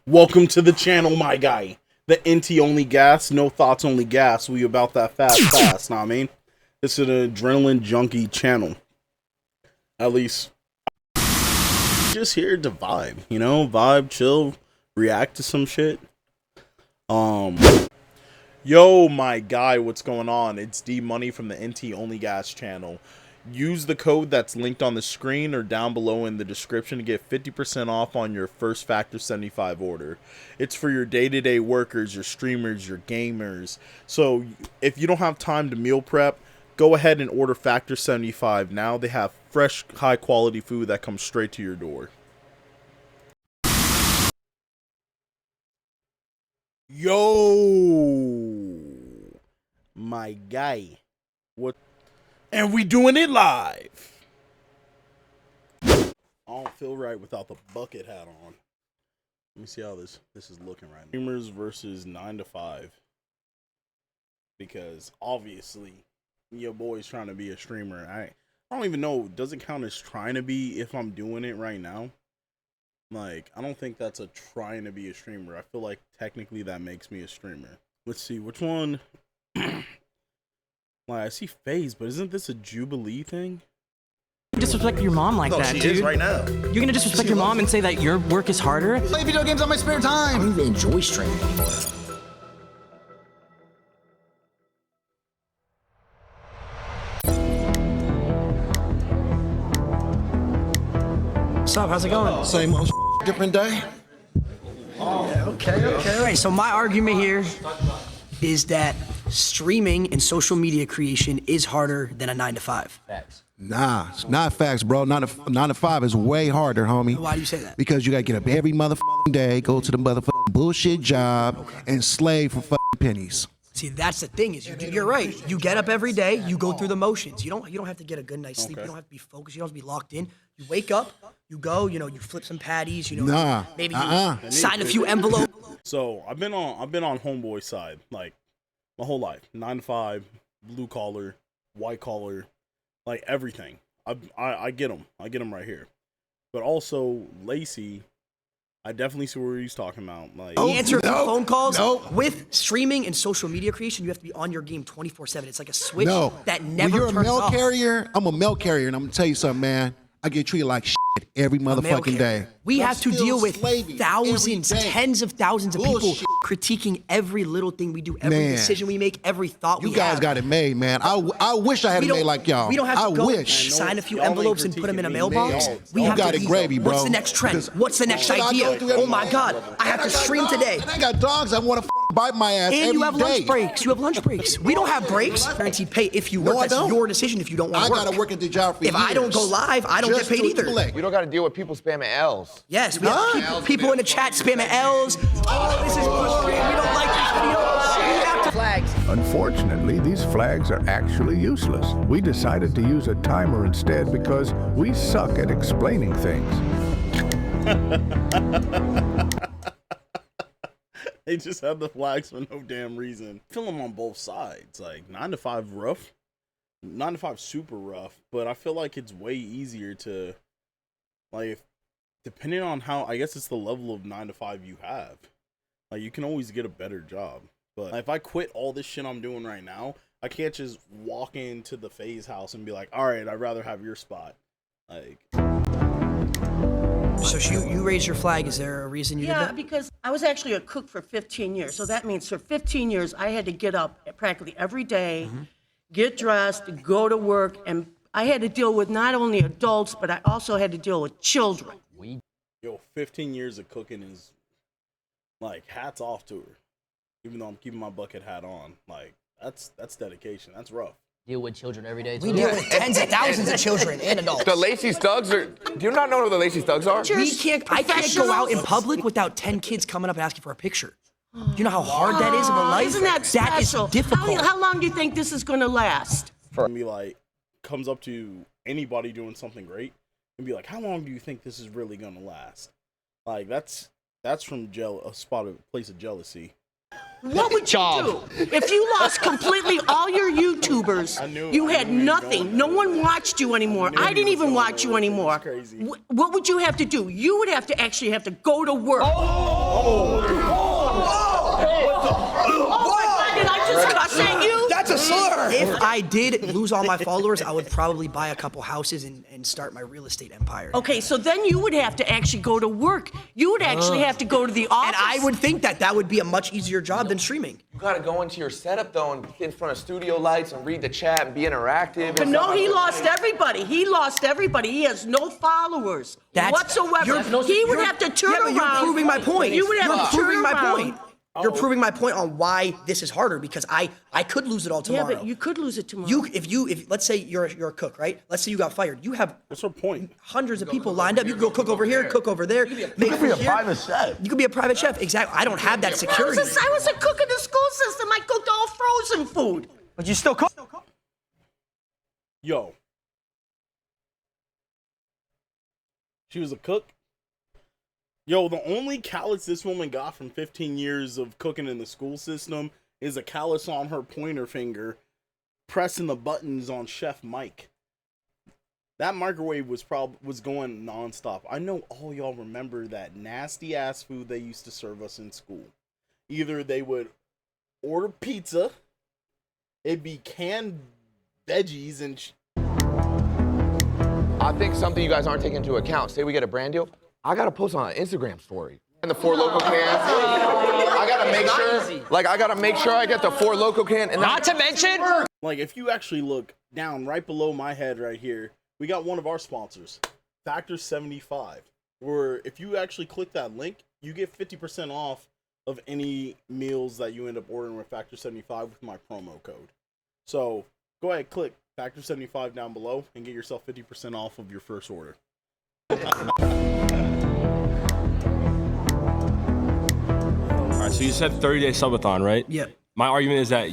Welcome to the channel, my guy. The NT only gas, no thoughts only gas. We about that fast, know what I mean? This is an adrenaline junkie channel. At least, just here to vibe, you know? Vibe, chill, react to some shit. Yo, my guy, what's going on? It's D Money from the NT Only Gas channel. Use the code that's linked on the screen or down below in the description to get 50% off on your first Factor 75 order. It's for your day-to-day workers, your streamers, your gamers. So if you don't have time to meal prep, go ahead and order Factor 75 now. They have fresh, high-quality food that comes straight to your door. Yo, my guy, what? And we doing it live. I don't feel right without the bucket hat on. Let me see how this is looking right now. Streamers versus 9 to 5. Because obviously, your boy's trying to be a streamer. I don't even know. Does it count as trying to be if I'm doing it right now? Like, I don't think that's a trying to be a streamer. I feel like technically that makes me a streamer. Let's see, which one? Like, I see FaZe, but isn't this a Jubilee thing? Disrespect your mom like that, she dude. is right now. You're gonna disrespect your mom and say that your work is harder? Play video games on my spare time. I don't even enjoy streaming anymore. What's up? How's it going? Same old different day. Okay. All right, so my argument here is that streaming and social media creation is harder than a 9 to 5. Nah, it's not facts, bro. 9 to 5 is way harder, homie. Why do you say that? Because you gotta get up every motherfucking day, go to the motherfucking bullshit job, and slave for fucking pennies. See, that's the thing is you're right. You get up every day, you go through the motions. You don't have to get a good night's sleep. You don't have to be focused. You don't have to be locked in. You wake up, you go, you flip some patties, maybe you sign a few envelopes. So I've been on homeboy side like my whole life. 9 to 5, blue collar, white collar, like everything. I get them. I get them right here. But also Lacey, I definitely see what he's talking about. Like, You answer phone calls with streaming and social media creation. You have to be on your game 24/7. It's like a switch that never When you're a turns mail off. carrier, I'm a mail carrier, and I'm gonna tell you something, man. I get treated like shit every motherfucking day. We I'm have to still deal with slaving thousands, every day. tens of thousands of Bullshit. people critiquing every little thing we do, every Man. decision we make, every thought we You guys have. got it made, man. I wish I had it made like y'all. We don't have to I go wish. sign a few Y'all ain't envelopes and put them in a critiquing me, mailbox. man. We You have got to it be, gravy, bro. What's the next trend? Because What's the next what I idea? go through every Oh my day. God, I have to stream today. And I got dogs that want to bite my ass And every you have day. lunch breaks. You have lunch breaks. We don't have breaks. Guaranteed pay if you work. I That's don't. your decision if you don't want I to work. gotta work at the job for If I don't go years. live, I don't get Just paid to either. collect. We don't got to deal with people spamming L's. Yes, we have people in the chat spamming L's. Oh, this is bullshit. We don't like this video. We have to flags. Unfortunately, these flags are actually useless. We decided to use a timer instead because we suck at explaining things. they just have the flags for no damn reason. I feel them on both sides. Like 9 to 5 rough, 9 to 5 super rough. But I feel like it's way easier to, like, depending on how, I guess it's the level of 9 to 5 you have. Like, you can always get a better job. But if I quit all this shit I'm doing right now, I can't just walk into the FaZe house and be like, all right, I'd rather have your spot. Like, So you raised your flag. Is there a reason you did Yeah, that? because I was actually a cook for 15 years. So that means for 15 years, I had to get up practically every day, get dressed, go to work, and I had to deal with not only adults, but I also had to deal with children. yo, 15 years of cooking is, like, hats off to her. Even though I'm keeping my bucket hat on. Like, that's dedication. That's rough. Deal with children every day. We deal with tens of thousands of children and adults. The Lacey Thugs are. Do you not know who the Lacey Thugs are? I can't go out in public without 10 kids coming up and asking for a picture. Do you know how hard that is of a life? Isn't that special? That is difficult. How long do you think this is going to last? And be like, comes up to anybody doing something great and be like, how long do you think this is really gonna last? Like, that's from place of jealousy. What would you do if you lost completely all your YouTubers? You had nothing. No one watched you anymore. I didn't even watch you anymore. What would you have to do? You would have to actually have to go to work. Oh my God, did I just cuss at you? That's a slur. If I did lose all my followers, I would probably buy a couple houses and start my real estate empire. Okay, so then you would have to actually go to work. You would actually have to go to the office. And I would think that would be a much easier job than streaming. You gotta go into your setup though and get in front of studio lights and read the chat and be interactive. But no, he lost everybody. He lost everybody. He has no followers whatsoever. He would have to turn around. You're proving my point. You would have to turn around. You're proving my point on why this is harder because I could lose it all tomorrow. Yeah, but you could lose it tomorrow. If let's say you're a cook, right? Let's say you got fired. You have what's her point? Hundreds of people lined up. You can go cook over here, cook over there. You could be a private chef. You could be a private chef. Exactly. I don't have that security. I was a cook in the school system. I cooked all frozen food. But you still cook. Yo. She was a cook? Yo, the only callus this woman got from 15 years of cooking in the school system is a callus on her pointer finger pressing the buttons on Chef Mike. That microwave was going nonstop. I know all y'all remember that nasty ass food they used to serve us in school. Either they would order pizza, it'd be canned veggies and I think something you guys aren't taking into account. Say we get a brand deal. I gotta post on an Instagram story. And the 4 Loko cans. I gotta make sure. Like I gotta make sure I get the 4 Loko can. And Not to mention. like if you actually look down right below my head right here, we got one of our sponsors, Factor 75. Where if you actually click that link, you get 50% off of any meals that you end up ordering with Factor 75 with my promo code. So go ahead, click Factor 75 down below and get yourself 50% off of your first order. All right, so you said 30-day subathon, right? Yeah. My argument is that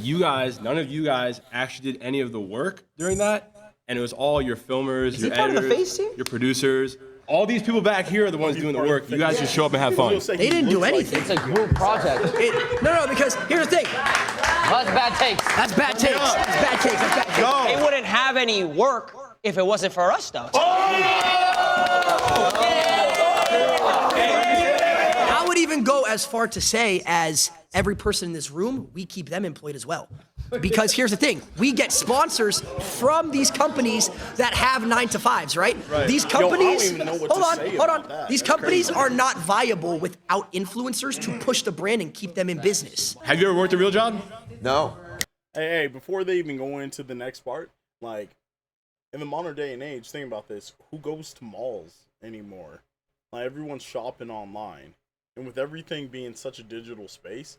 none of you guys actually did any of the work during that, and it was all your filmers, your editors, your producers. All these people back here are the ones doing the work. You guys just show up and have fun. They didn't do anything. It's a group project. No, because here's the thing. That's bad takes. That's bad takes. That's bad takes. That's bad takes. They wouldn't have any work if it wasn't for us, though. I would even go as far to say as every person in this room, we keep them employed as well. Because here's the thing, we get sponsors from these companies that have 9-to-5s, right? These companies, hold on. These companies are not viable without influencers to push the brand and keep them in business. Have you ever worked a real job? No. Hey, before they even go into the next part, like, in the modern day and age, think about this, who goes to malls anymore? Like, everyone's shopping online. And with everything being such a digital space,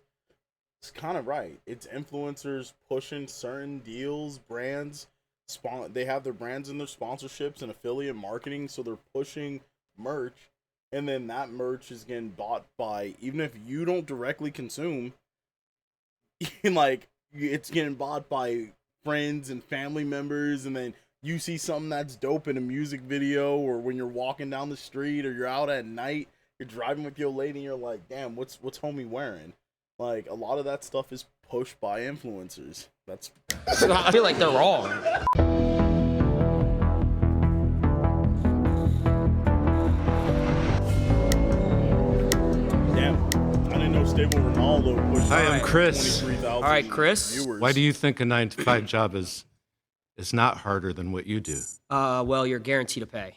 it's kind of right. It's influencers pushing certain deals, brands. They have their brands in their sponsorships and affiliate marketing, so they're pushing merch. And then that merch is getting bought by, even if you don't directly consume, like, it's getting bought by friends and family members, and then you see something that's dope in a music video, or when you're walking down the street, or you're out at night, you're driving with your lady, and you're like, damn, what's homie wearing? Like, a lot of that stuff is pushed by influencers. I feel like they're wrong. Damn, I didn't know Stable Ronaldo pushed. Hi, I'm Chris. 23,000 All right, Chris. viewers. Why do you think a 9-to-5 job is not harder than what you do? Well, you're guaranteed to pay.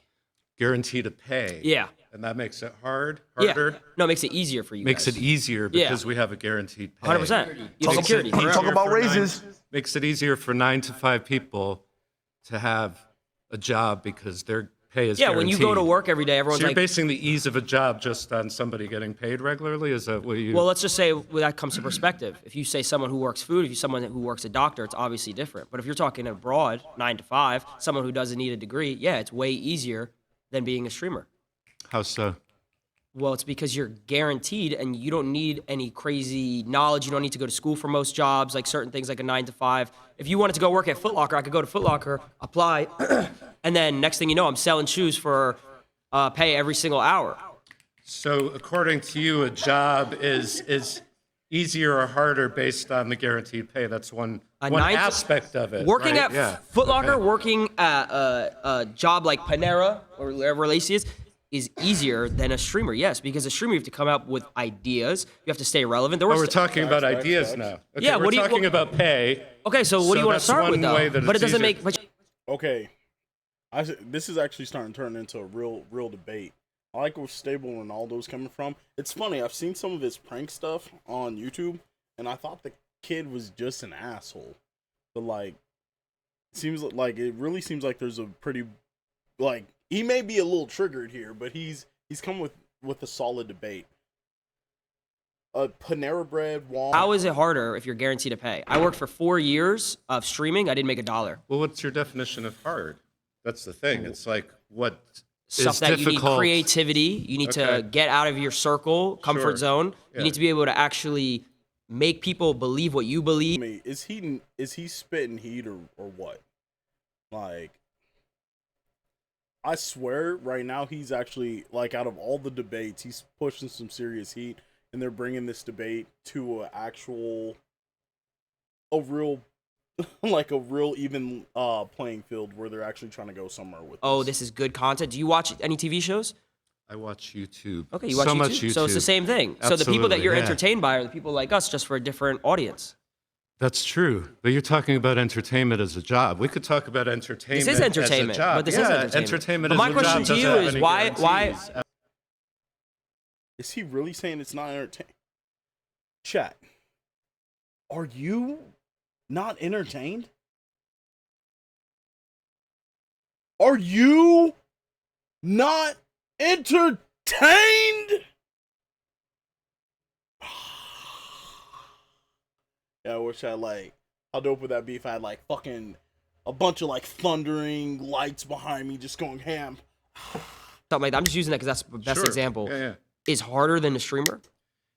Guaranteed to pay. Yeah. And that makes it harder? Yeah. No, it makes it easier for you Makes guys. it easier because we have a guaranteed pay. 100%. You have security. Talk about raises. Makes it easier for 9-to-5 people to have a job because their pay is guaranteed. When you go to work every day, everyone's So you're like, basing the ease of a job just on somebody getting paid regularly? Is that what you... well, let's just say that comes to perspective. If you say someone who works food, if you someone who works a doctor, it's obviously different. But if you're talking abroad, 9-to-5, someone who doesn't need a degree, yeah, it's way easier than being a streamer. How so? Well, it's because you're guaranteed and you don't need any crazy knowledge. You don't need to go to school for most jobs, like certain things like a 9-to-5. If you wanted to go work at Foot Locker, I could go to Foot Locker, apply, and then next thing you know, I'm selling shoes for pay every single hour. So according to you, a job is easier or harder based on the guaranteed pay. That's one nine to- aspect of it. Working right? at Foot Locker, working at a job like Panera or wherever Lacey is easier than a streamer. Yes, because a streamer you have to come up with ideas. You have to stay relevant. There We're talking about ideas now. Okay, Yeah, we're what do you- talking about pay. Okay, so what do you want to that's start with one way though? that But it it's doesn't easier. make. Okay, this is actually starting to turn into a real debate. I like where Stable Ronaldo's coming from. It's funny. I've seen some of his prank stuff on YouTube, and I thought the kid was just an asshole. But like, it really seems like there's a pretty, like, he may be a little triggered here, but he's come with a solid debate. Panera Bread, Walmart. How is it harder if you're guaranteed to pay? I worked for 4 years of streaming. I didn't make $1. Well, what's your definition of hard? That's the thing. It's like what Stuff is that you need difficult. creativity. You need to Okay. get out of your circle, comfort Sure. zone. Yeah. You need to be able to actually make people believe what you believe. Is he spitting heat or what? Like, I swear right now he's actually, like, out of all the debates, he's pushing some serious heat, and they're bringing this debate to a real even playing field where they're actually trying to go somewhere with Oh, this. this is good content. Do you watch any TV shows? I watch YouTube. Okay, you watch so YouTube. much YouTube. So it's the same thing. So the people that Absolutely, you're yeah. entertained by are the people like us, just for a different audience. That's true. But you're talking about entertainment as a job. We could talk about entertainment. This is entertainment, as a job. but this yeah, is entertainment. entertainment But as my a question job to you doesn't have is any why- guarantees. Is he really saying it's not entertaining? Chat, are you not entertained? Are you not entertained? Yeah, I wish I how dope would that be if I had fucking a bunch of thundering lights behind me just going ham. Something like that. I'm just using that because that's the best Sure. example. Yeah. Is harder than a streamer?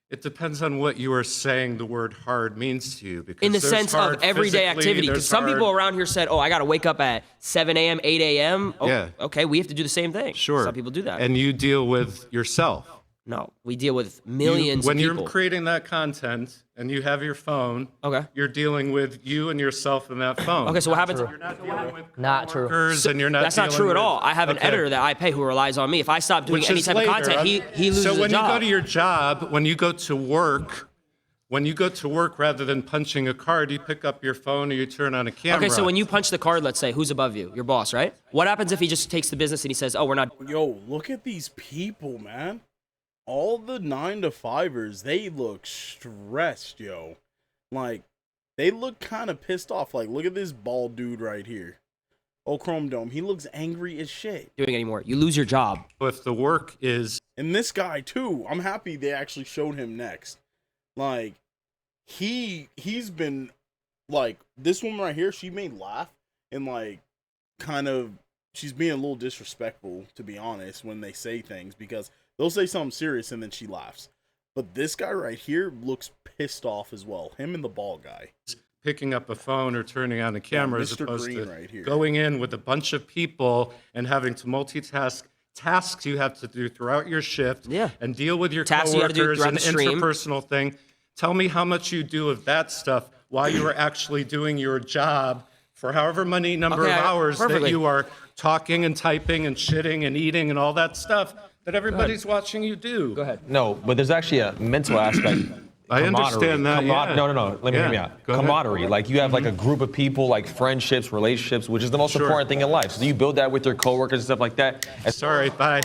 It depends on what you are saying the word hard means to you. Because In the there's sense of hard everyday physically, activity. Because there's some people hard- around here said, oh, I got to wake up at 7 a.m., 8 a.m. Oh, Yeah. okay, we have to do the same thing. Sure. Some people do that. And you deal with yourself. No, we deal with millions When of people. you're creating that content and you have your phone, Okay. you're dealing with you and yourself in that phone. Okay, so what happens? You're not dealing with Not true. coworkers and you're not That's not dealing true at with- all. I have an Okay. editor that I pay who relies on me. If I stop doing Which any is type later. of content, he loses So when a job. you go to your job, when you go to work, rather than punching a card, you pick up your phone or you turn on a camera. Okay, so when you punch the card, let's say, who's above you? Your boss, right? What happens if he just takes the business and he says, oh, we're not. Yo, look at these people, man. All the 9-to-5ers, they look stressed, yo. They look kind of pissed off. Look at this bald dude right here. Oh, Chrome Dome, he looks angry as shit. Doing anymore. You lose your job. if the work is And this guy, too, I'm happy they actually showed him next. He's been, this woman right here, she may laugh and, she's being a little disrespectful, to be honest, when they say things, because they'll say something serious and then she laughs. But this guy right here looks pissed off as well. Him and the bald guy. picking up a phone or turning on a camera as Mr. opposed Green to right here. going in with a bunch of people and having to multitask tasks you have to do throughout your shift and deal with your Tasks you gotta do coworkers throughout and the stream. interpersonal thing. Tell me how much you do of that stuff while you are actually doing your job for however many number Okay, of hours perfectly. that you are talking and typing and shitting and eating and all that stuff that everybody's watching you do. Go ahead. No, but there's actually a mental aspect. I understand that, yeah. No. Let me hear me Yeah, out. go ahead. Camaraderie. Like you have like a group of people, like friendships, relationships, which is the most Sure. important thing in life. So do you build that with your coworkers and stuff like that? Sorry, bye.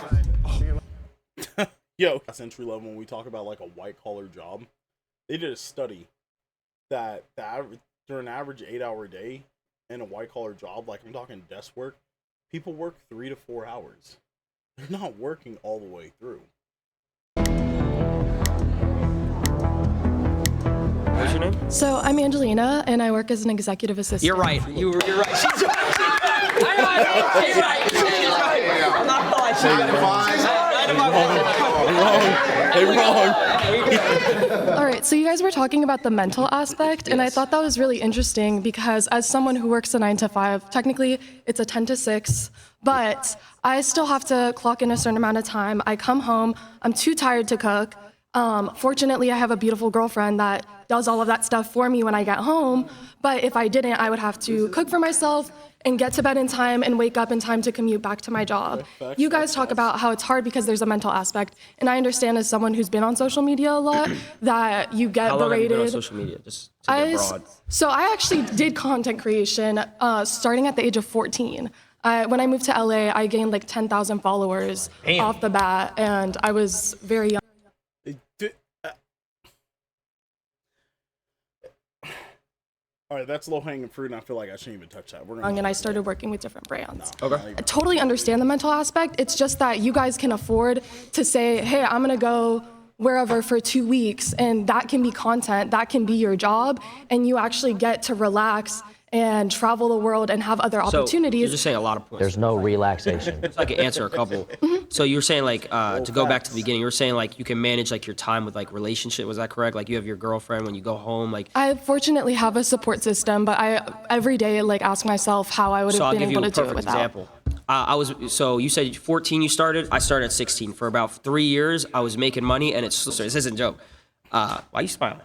Yo, that's entry level when we talk about a white collar job. They did a study that during an average 8-hour day in a white collar job, I'm talking desk work, people work 3 to 4 hours. They're not working all the way through. What's your name? So I'm Angelina, and I work as an executive assistant. You're right. You're right. She's right. She's right. I'm not All right, so you guys were talking about the mental aspect, and I thought that was really interesting because as someone who works a 9 to 5, technically it's a 10 to 6, but I still have to clock in a certain amount of time. I come home, I'm too tired to cook. Fortunately, I have a beautiful girlfriend that does all of that stuff for me when I get home. But if I didn't, I would have to cook for myself and get to bed in time and wake up in time to commute back to my job. You guys talk about how it's hard because there's a mental aspect. And I understand as someone who's been on social media a lot that you get How long berated. have you been on social media? Just to get broad. So I actually did content creation starting at the age of 14. When I moved to LA, I gained like 10,000 followers off the bat, and I was very young. All right, that's low-hanging fruit, and I feel like I shouldn't even touch that. And I started working with different brands. Okay. I totally understand the mental aspect. It's just that you guys can afford to say, hey, I'm gonna go wherever for 2 weeks, and that can be content, that can be your job, and you actually get to relax and travel the world and have other So opportunities. you're just saying a lot of points. There's no relaxation. So I can answer a couple. So you were saying like to go back to the beginning, you were saying like you can manage like your time with like relationship. Was that correct? Like you have your girlfriend when you go home, like. I fortunately have a support system, but I every day like ask myself how I would So have I'll been give you able a to do it perfect without. example. So you said 14 you started. I started at 16. For about 3 years, I was making money, and this isn't a joke. Why are you smiling?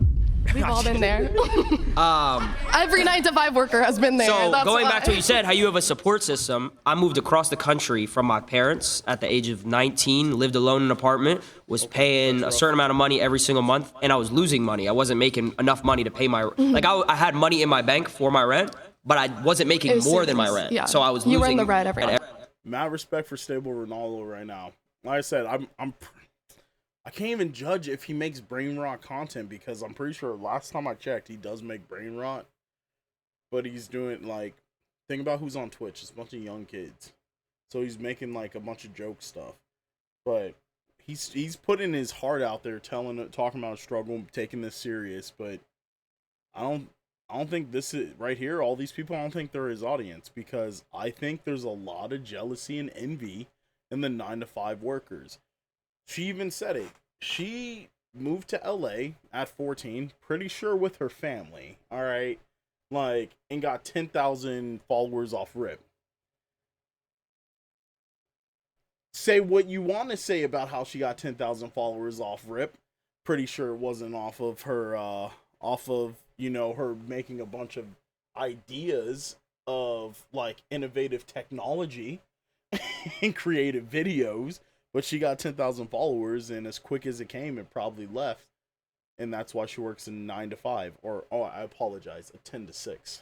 We've all been there. Every 9-to-5 worker has been there. So That's going why. back to what you said, how you have a support system. I moved across the country from my parents at the age of 19, lived alone in an apartment, was paying a certain amount of money every single month, and I was losing money. I wasn't making enough money to pay my, like I had money in my bank for my rent, but I wasn't making more than my rent. Yeah. So I was You losing. were in the red every month. Mad respect for stable Ronaldo right now. Like I said, I can't even judge if he makes brain rot content because I'm pretty sure last time I checked, he does make brain rot. But he's doing like, think about who's on Twitch. It's a bunch of young kids, so he's making like a bunch of joke stuff. But he's putting his heart out there, talking about struggle, taking this serious. But I don't think this is right here. All these people, I don't think they're his audience because I think there's a lot of jealousy and envy in the 9-to-5 workers. She even said it. She moved to LA at 14, pretty sure with her family, all right? Like, and got 10,000 followers off rip. Say what you want to say about how she got 10,000 followers off rip. Pretty sure it wasn't off of her, her making a bunch of ideas of, like, innovative technology and creative videos. But she got 10,000 followers, and as quick as it came, it probably left. And that's why she works in 9-to-5, I apologize, a 10-to-6.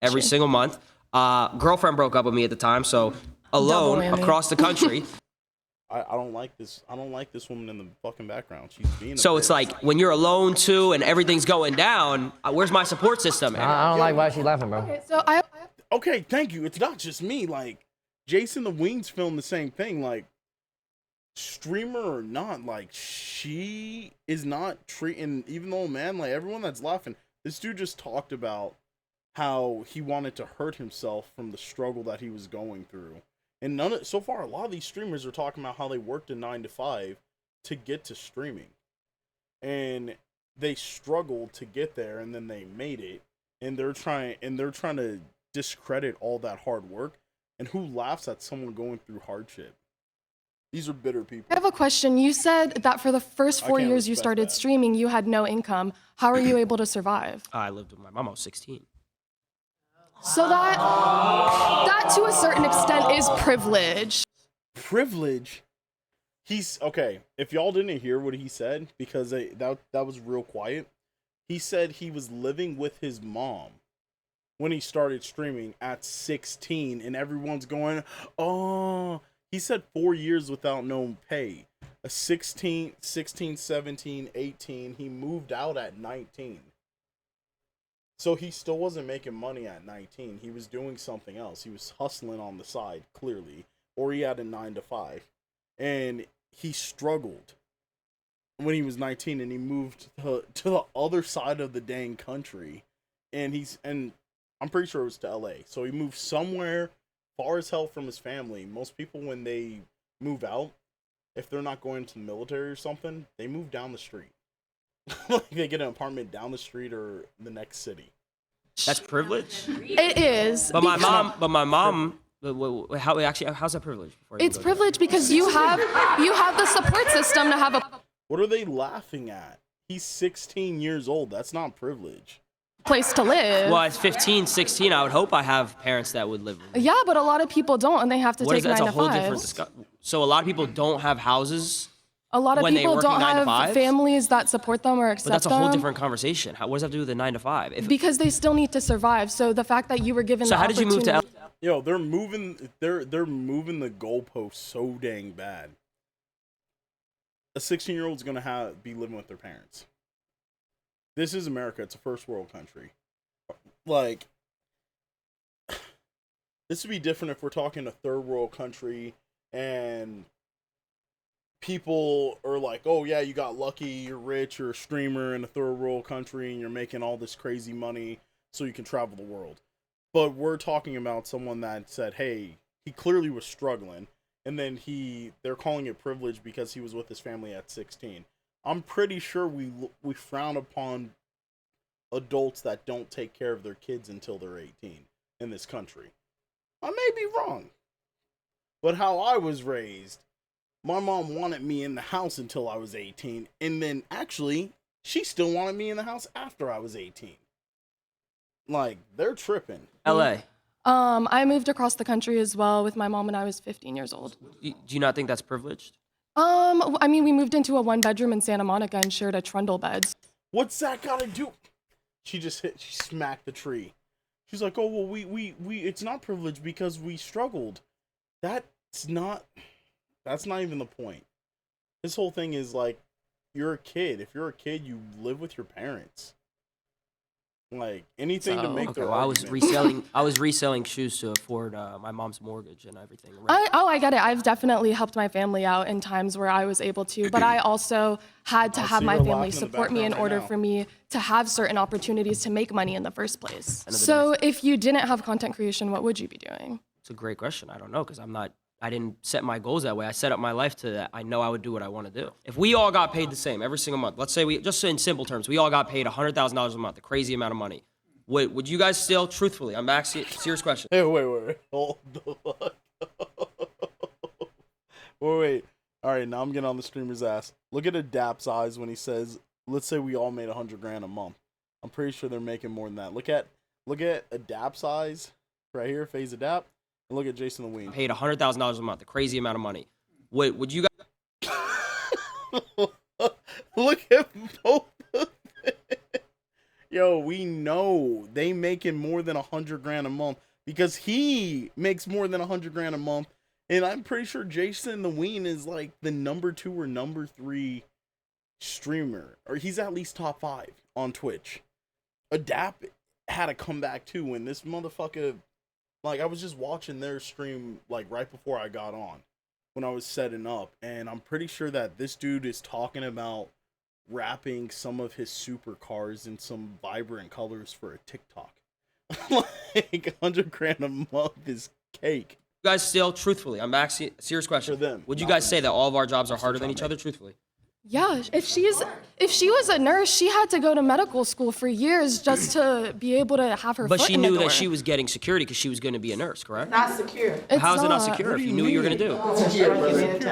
Every single month. Girlfriend broke up with me at the time, so alone across the country. I don't like this. I don't like this woman in the fucking background. She's being. So it's like when you're alone too, and everything's going down. Where's my support system? I don't like why she's laughing, bro. Okay, thank you. It's not just me. Like Jason the Wings filmed the same thing. Like. Streamer or not, like she is not treating, even though, man, like everyone that's laughing, this dude just talked about how he wanted to hurt himself from the struggle that he was going through. And so far, a lot of these streamers are talking about how they worked a 9-to-5 to get to streaming. And they struggled to get there, and then they made it. And they're trying to discredit all that hard work. And who laughs at someone going through hardship? These are bitter people. I have a question. You said that for the first 4 years you started streaming, you had no income. How are you able to survive? I lived with my mom. I was 16. So that to a certain extent is privilege. Privilege? He's okay. If y'all didn't hear what he said, because that was real quiet. He said he was living with his mom when he started streaming at 16, and everyone's going, oh. He said 4 years without no pay. A 16, 17, 18. He moved out at 19. So he still wasn't making money at 19. He was doing something else. He was hustling on the side, clearly. Or he had a 9-to-5. And he struggled when he was 19, and he moved to the other side of the dang country. And I'm pretty sure it was to LA. So he moved somewhere far as hell from his family. Most people, when they move out, if they're not going to the military or something, they move down the street. Like they get an apartment down the street or the next city. That's privilege? It is. But my mom, how's that privilege? It's privilege because you have the support system to have a. What are they laughing at? He's 16 years old. That's not privilege. Place to live. Well, at 15, 16, I would hope I have parents that would live with me. Yeah, but a lot of people don't, and they have to What take is that? 9 That's to a whole 5. different discussion. So a lot of people don't have houses. A lot of when they people working don't 9 to have 5s? families that support them or accept But that's a them. whole different conversation. What does that have to do with the 9 to 5? Because they still need to survive. So the fact that you were given So the how did you move to opportunity- Yo, they're moving the goalposts so dang bad. A 16-year-old's gonna be living with their parents. This is America. It's a first world country. Like, this would be different if we're talking a third world country and people are like, oh yeah, you got lucky, you're rich, you're a streamer in a third world country and you're making all this crazy money so you can travel the world. But we're talking about someone that said, hey, he clearly was struggling, and then they're calling it privilege because he was with his family at 16. I'm pretty sure we frown upon adults that don't take care of their kids until they're 18 in this country. I may be wrong, but how I was raised, my mom wanted me in the house until I was 18, and then actually, she still wanted me in the house after I was 18. Like, they're tripping. LA. I moved across the country as well with my mom when I was 15 years old. Do you not think that's privileged? I mean, we moved into a 1-bedroom in Santa Monica and shared a trundle bed. What's that got to do? She smacked the tree. She's like, oh, well, we it's not privileged because we struggled. That's not even the point. This whole thing is like, you're a kid. If you're a kid, you live with your parents. Like, anything to make their I was reselling shoes to afford my mom's mortgage and everything. I get it. I've definitely helped my family out in times where I was able to, but I also had to have my family support me in order for me to have certain opportunities to make money in the first place. So if you didn't have content creation, what would you be doing? It's a great question. I don't know, because I didn't set my goals that way. I set up my life to that. I know I would do what I want to do. If we all got paid the same every single month, let's say just in simple terms, we all got paid $100,000 a month, a crazy amount of money. Would you guys still, truthfully, I'm back, serious question. Hey, wait. Hold the fuck up. Wait. All right, now I'm getting on the streamer's ass. Look at Adapt's eyes when he says, let's say we all made $100,000 a month. I'm pretty sure they're making more than that. Look at Adapt's eyes right here, Phase Adapt. And look at Jason the Ween. Paid $100,000 a month, a crazy amount of money. Would you guys? Look at both of them. Yo, we know they making more than $100,000 a month because he makes more than $100,000 a month, and I'm pretty sure Jason the Ween is like the number 2 or number 3 streamer, or he's at least top 5 on Twitch. Adapt had a comeback too when this motherfucker. Like, I was just watching their stream, like, right before I got on, when I was setting up, and I'm pretty sure that this dude is talking about wrapping some of his supercars in some vibrant colors for a TikTok. Like, $100,000 a month is cake. You guys still, truthfully, I'm back, serious question. For them. Would you guys say that all of our jobs are harder than each other, truthfully? Yeah, if she was a nurse, she had to go to medical school for years just to be able to have her But foot she in the knew door. that she was getting security because she was going to be a nurse, correct? Not secure. How is it not secure if you knew what you were going to do?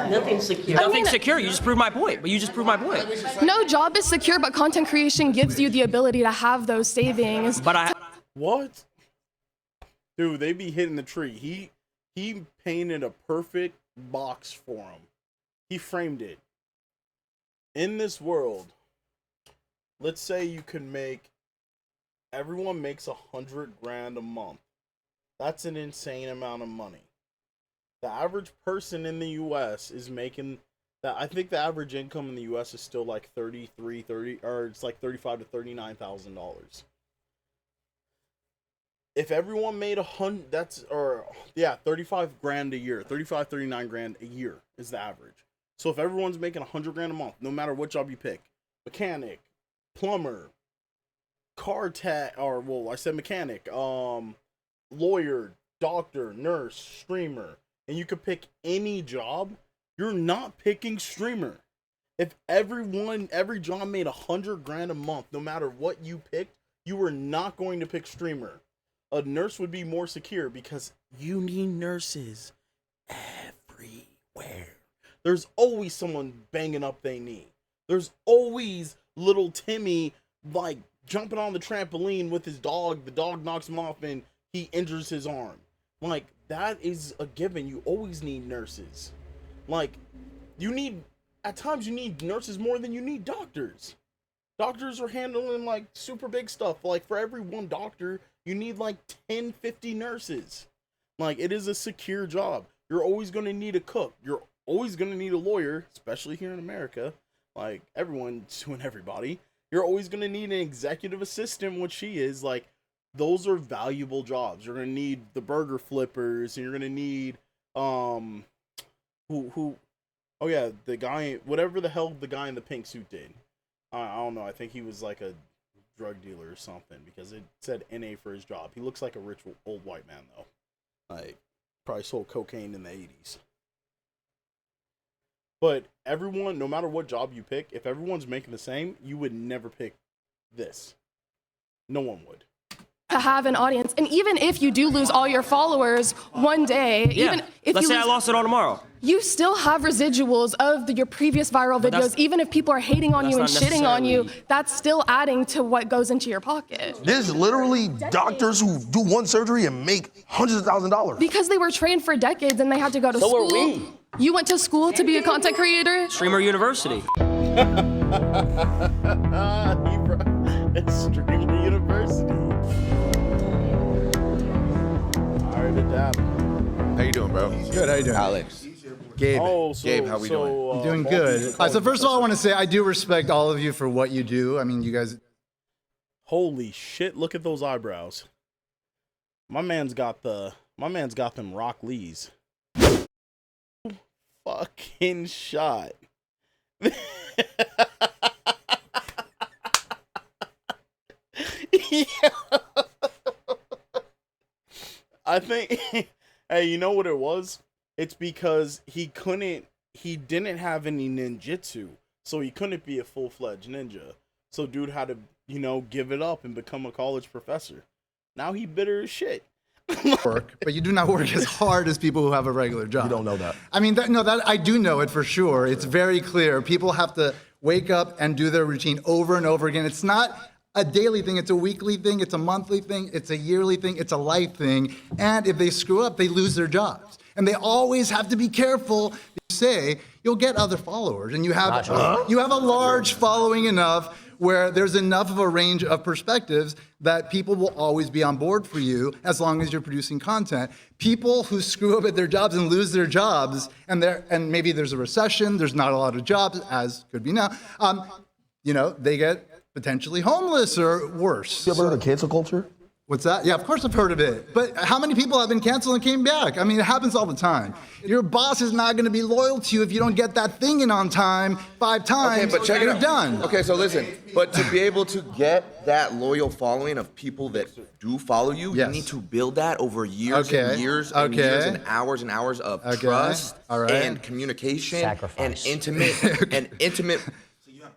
Nothing secure. Nothing's secure. You just proved my point. But you just proved my point. No job is secure, but content creation gives you the ability to have those savings. But What? Dude, they be hitting the tree. He painted a perfect box for him. He framed it. In this world, let's say you can everyone makes $100,000 a month. That's an insane amount of money. The average person in the U.S. is making that. I think the average income in the U.S. is still like or it's like $35,000 to $39,000. If everyone made $35,000 a year, 35, 39 a year is the average. So if everyone's making $100,000 a month, no matter what job you pick, mechanic, plumber, car tech, I said mechanic, lawyer, doctor, nurse, streamer, and you could pick any job, you're not picking streamer. If every job made $100,000 a month, no matter what you picked, you were not going to pick streamer. A nurse would be more secure because you need nurses everywhere. There's always someone banging up their knee. There's always little Timmy like jumping on the trampoline with his dog. The dog knocks him off and he injures his arm. Like, that is a given. You always need nurses. Like, at times you need nurses more than you need doctors. Doctors are handling like super big stuff. Like, for every one doctor, you need like 10, 50 nurses. Like, it is a secure job. You're always going to need a cook. You're always going to need a lawyer, especially here in America. Like, everyone's suing everybody. You're always going to need an executive assistant, which she is. Like, those are valuable jobs. You're going to need the burger flippers, and you're going to need, oh yeah, the guy, whatever the hell the guy in the pink suit did. I don't know. I think he was like a drug dealer or something, because it said NA for his job. He looks like a rich old white man, though. Like, probably sold cocaine in the 80s. But everyone, no matter what job you pick, if everyone's making the same, you would never pick this. No one would. To have an audience, and even if you do lose all your followers one day, even if let's you say I lost it all tomorrow. You still have residuals of your previous viral videos. Even if people are hating on you and shitting on you, that's still adding to what goes into your pocket. There's literally doctors who do one surgery and make hundreds of thousands of dollars. Because they were trained for decades and they had to go to school. So are we. You went to school to be a content creator? Streamer University. It's Streamer University. Alright, adapt. How you doing, bro? Good, how you doing? Alex. Gabe. Gabe, how we doing? I'm doing good. So first of all, I want to say I do respect all of you for what you do. I mean, you guys... Holy shit, look at those eyebrows. My man's got them Rock Lees. Fucking shot. Yeah. I think, hey, you know what it was? It's because he didn't have any ninjutsu, so he couldn't be a full-fledged ninja. So dude had to, give it up and become a college professor. Now he bitter as shit. Work, but you do not work as hard as people who have a regular job. You don't know that. I mean, that I do know it for sure. It's very clear. People have to wake up and do their routine over and over again. It's not a daily thing, it's a weekly thing, it's a monthly thing, it's a yearly thing, it's a life thing. And if they screw up, they lose their jobs. And they always have to be careful. You say you'll get other followers, and you have a large following enough where there's enough of a range of perspectives that people will always be on board for you as long as you're producing content. People who screw up at their jobs and lose their jobs, and maybe there's a recession, there's not a lot of jobs, as could be now, they get potentially homeless or worse. You ever heard of cancel culture? What's that? Yeah, of course I've heard of it. But how many people have been canceled and came back? I mean, it happens all the time. Your boss is not going to be loyal to you if you don't get that thing in on time 5 times. Okay, but check it you're out. done. Okay, so listen, but to be able to get that loyal following of people that do follow you, you need to build that over years and years and years and hours of trust and communication and intimate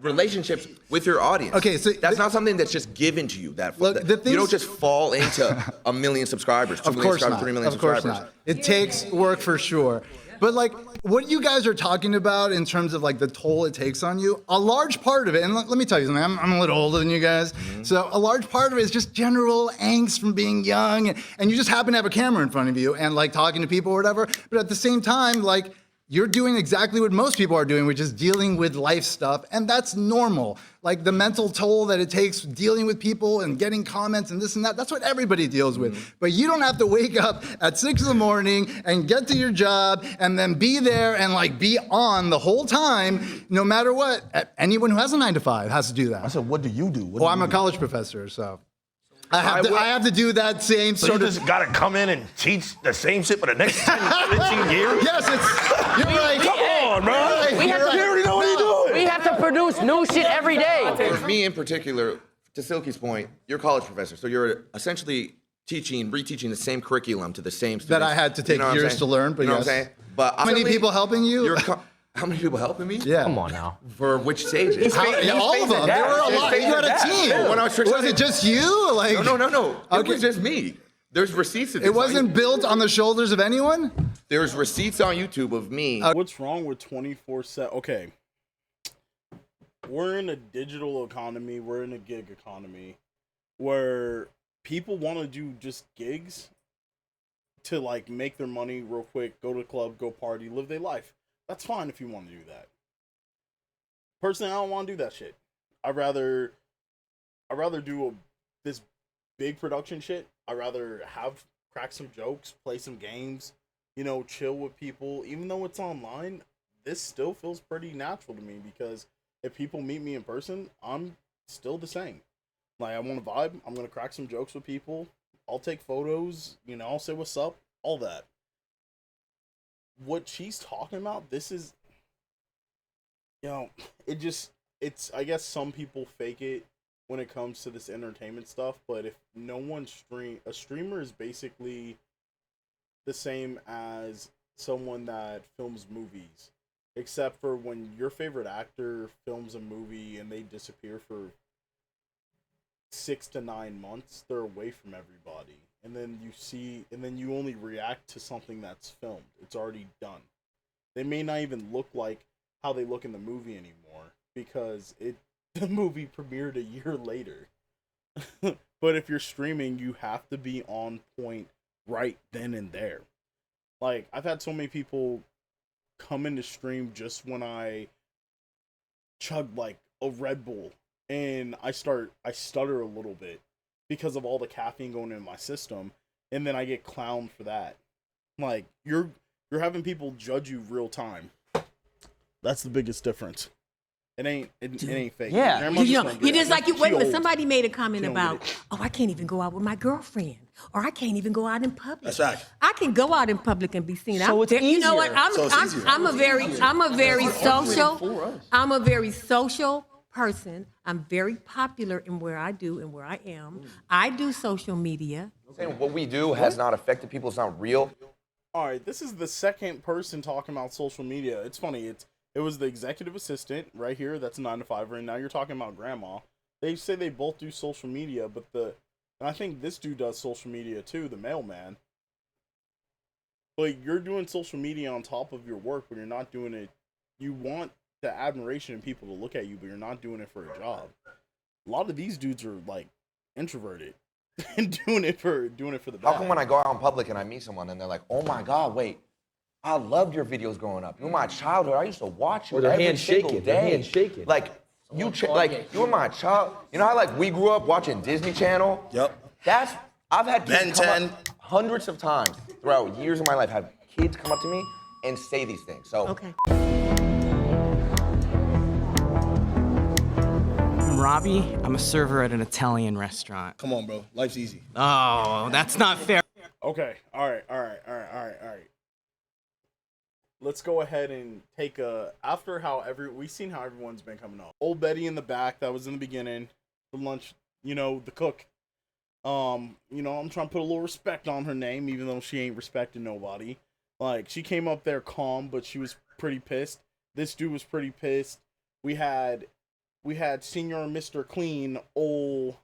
relationships with your audience. Okay, so that's not something that's just given to you. You don't just fall into 1 million subscribers, 2 million subscribers, 3 million subscribers. Of course not. It takes work for sure. But what you guys are talking about in terms of the toll it takes on you, a large part of it, and let me tell you something, I'm a little older than you guys, so a large part of it is just general angst from being young, and you just happen to have a camera in front of you and talking to people or whatever, but at the same time, you're doing exactly what most people are doing, which is dealing with life stuff, and that's normal. The mental toll that it takes dealing with people and getting comments and this and that, that's what everybody deals with. But you don't have to wake up at 6 a.m. and get to your job and then be there and be on the whole time, no matter what. Anyone who has a 9 to 5 has to do that. I said, what do you do? I'm a college professor, so I have to do that same so sort you of... just gotta come in and teach the same shit for the next 10, 15 years? Yes, you're right. Come on, bro. We already know what you're doing. We have to produce new shit every day. For me in particular, to Silky's point, you're a college professor, so you're essentially reteaching the same curriculum to the same students. That I had to take years to learn, but you know yes. what I'm saying? But How many people helping you? How many people helping me? Yeah. Come on now. For which stages? All of them. There were a lot. You had a team. Was it just you? No. It was just me. There's receipts of this. It wasn't built on the shoulders of anyone? There's receipts on YouTube of me. What's wrong with 24/7? Okay. we're in a digital economy, we're in a gig economy where people want to do just gigs to like make their money real quick, go to the club, go party, live their life. That's fine if you want to do that. Personally, I don't want to do that shit. I'd rather do this big production shit. I'd rather crack some jokes, play some games, you know, chill with people. Even though it's online, this still feels pretty natural to me because if people meet me in person, I'm still the same. Like, I want to vibe. I'm going to crack some jokes with people. I'll take photos, you know, I'll say what's up, all that. What she's talking about, this is, you know, it's, I guess some people fake it when it comes to this entertainment stuff, but if no one a streamer is basically the same as someone that films movies, except for when your favorite actor films a movie and they disappear for 6 to 9 months, they're away from everybody. And then you only react to something that's filmed. It's already done. They may not even look like how they look in the movie anymore because the movie premiered a year later. But if you're streaming, you have to be on point right then and there. Like, I've had so many people come into stream just when I chug like a Red Bull and I stutter a little bit because of all the caffeine going into my system, and then I get clowned for that. Like, you're having people judge you real time. That's the biggest difference. It ain't fake. Yeah. You just like you. Wait a minute. Somebody made a comment about, oh, I can't even go out with my girlfriend, or I can't even go out in public. That's right. I can go out in public and be seen. So it's easier. You know what? I'm a very social person. I'm very popular in where I do and where I am. I do social media. Saying what we do has not affected people. It's not real. All right, this is the second person talking about social media. It's funny. It was the executive assistant right here. That's a 9-to-5er, and now you're talking about grandma. They say they both do social media, but and I think this dude does social media too, the mailman. Like, you're doing social media on top of your work, but you're not doing it. You want the admiration and people to look at you, but you're not doing it for a job. A lot of these dudes are like introverted and doing it for the How come when I go out in public and I meet someone and they're like, oh my God, wait, I loved your videos growing up. You were my childhood. I used to watch you every single day. Like, you were my child. You know how like we grew up watching Disney Channel? Yep. I've had kids come up hundreds of times throughout years of my life, have kids come up to me and say these things. So. Okay. I'm Robbie. I'm a server at an Italian restaurant. Come on, bro. Life's easy. Oh, that's not fair. Okay. All right. Let's go ahead and take after how we've seen how everyone's been coming up. Old Betty in the back, that was in the beginning. The lunch, the cook. I'm trying to put a little respect on her name, even though she ain't respecting nobody. Like, she came up there calm, but she was pretty pissed. This dude was pretty pissed. We had Senior Mr. Clean, old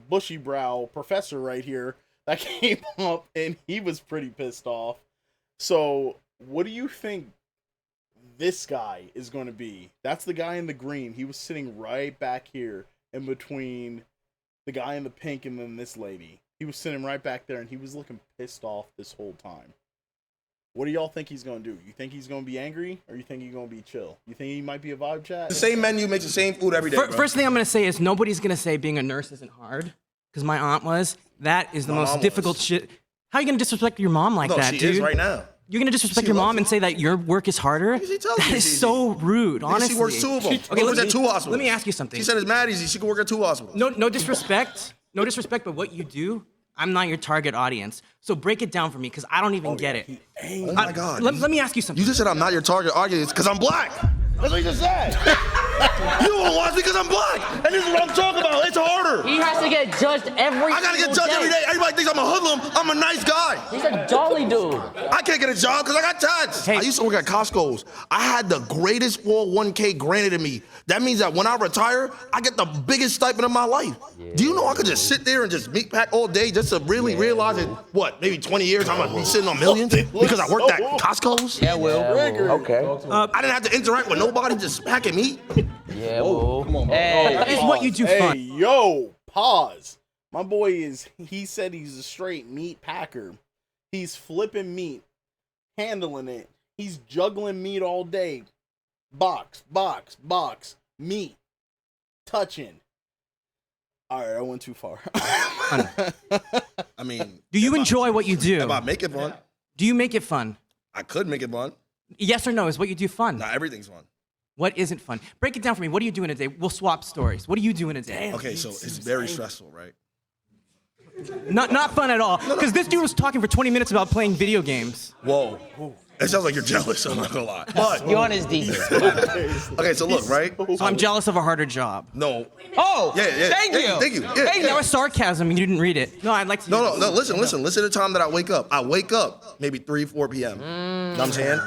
bushy brow professor right here that came up, and he was pretty pissed off. So, what do you think this guy is going to be? That's the guy in the green. He was sitting right back here in between the guy in the pink and then this lady. He was sitting right back there, and he was looking pissed off this whole time. What do y'all think he's going to do? You think he's going to be angry, or you think he's going to be chill? You think he might be a vibe chat? The same menu makes the same food every day, bro. First thing I'm going to say is nobody's going to say being a nurse isn't hard, because my aunt was. That is the most difficult shit. How are you going to disrespect your mom like that, dude? No, she is right now. You're going to disrespect your mom and say that your work is harder? That is so rude, honestly. She works 2 of them. Okay, works at 2 hospitals. Let me ask you something. She said it's mad easy. She can work at 2 hospitals. No disrespect. No disrespect, but what you do, I'm not your target audience. So break it down for me, because I don't even get it. Oh my God. Let me ask you something. You just said I'm not your target audience because I'm black. That's what you just said. You don't watch me because I'm black. And this is what I'm talking about. It's harder. He has to get judged every I got to get judged every day. Everybody thinks I'm a hoodlum. I'm a nice guy. He's a jolly dude. I can't get a job because I got tats. I used to work at Costco's. I had the greatest 401k granted to me. That means that when I retire, I get the biggest stipend of my life. Yeah. Do you know I could just sit there and just meat pack all day just to really realize that, maybe 20 years I'm going to be sitting on millions because I worked at Costco's? Yeah, Will. Okay. I didn't have to interact with no nobody just smacking meat. Yeah, Whoa, come on, bro. Hey. That is what you do Hey, fun. yo, pause. My boy he said he's a straight meat packer. He's flipping meat, handling it. He's juggling meat all day. Box, meat, touching. All right, I went too far. I mean, Do you enjoy what you do? if I make it fun, Do you make it fun? I could make it fun. Yes or no? Is what you do fun? Not everything's fun. What isn't fun? Break it down for me. What do you do in a day? We'll swap stories. What do you do in a day? Okay, so it's very stressful, right? Not fun at all. Because this dude was talking for 20 minutes about playing video games. Whoa. It sounds like you're jealous, I'm not gonna lie. But You on his deep. okay, so look, right? So I'm jealous of a harder job. No. Oh, Yeah. thank you. Thank you. Yeah, Hey, that was sarcasm. You didn't read it. No, I'd like to. No. Listen to the time that I wake up. I wake up maybe 3, 4 p.m. You know what I'm saying?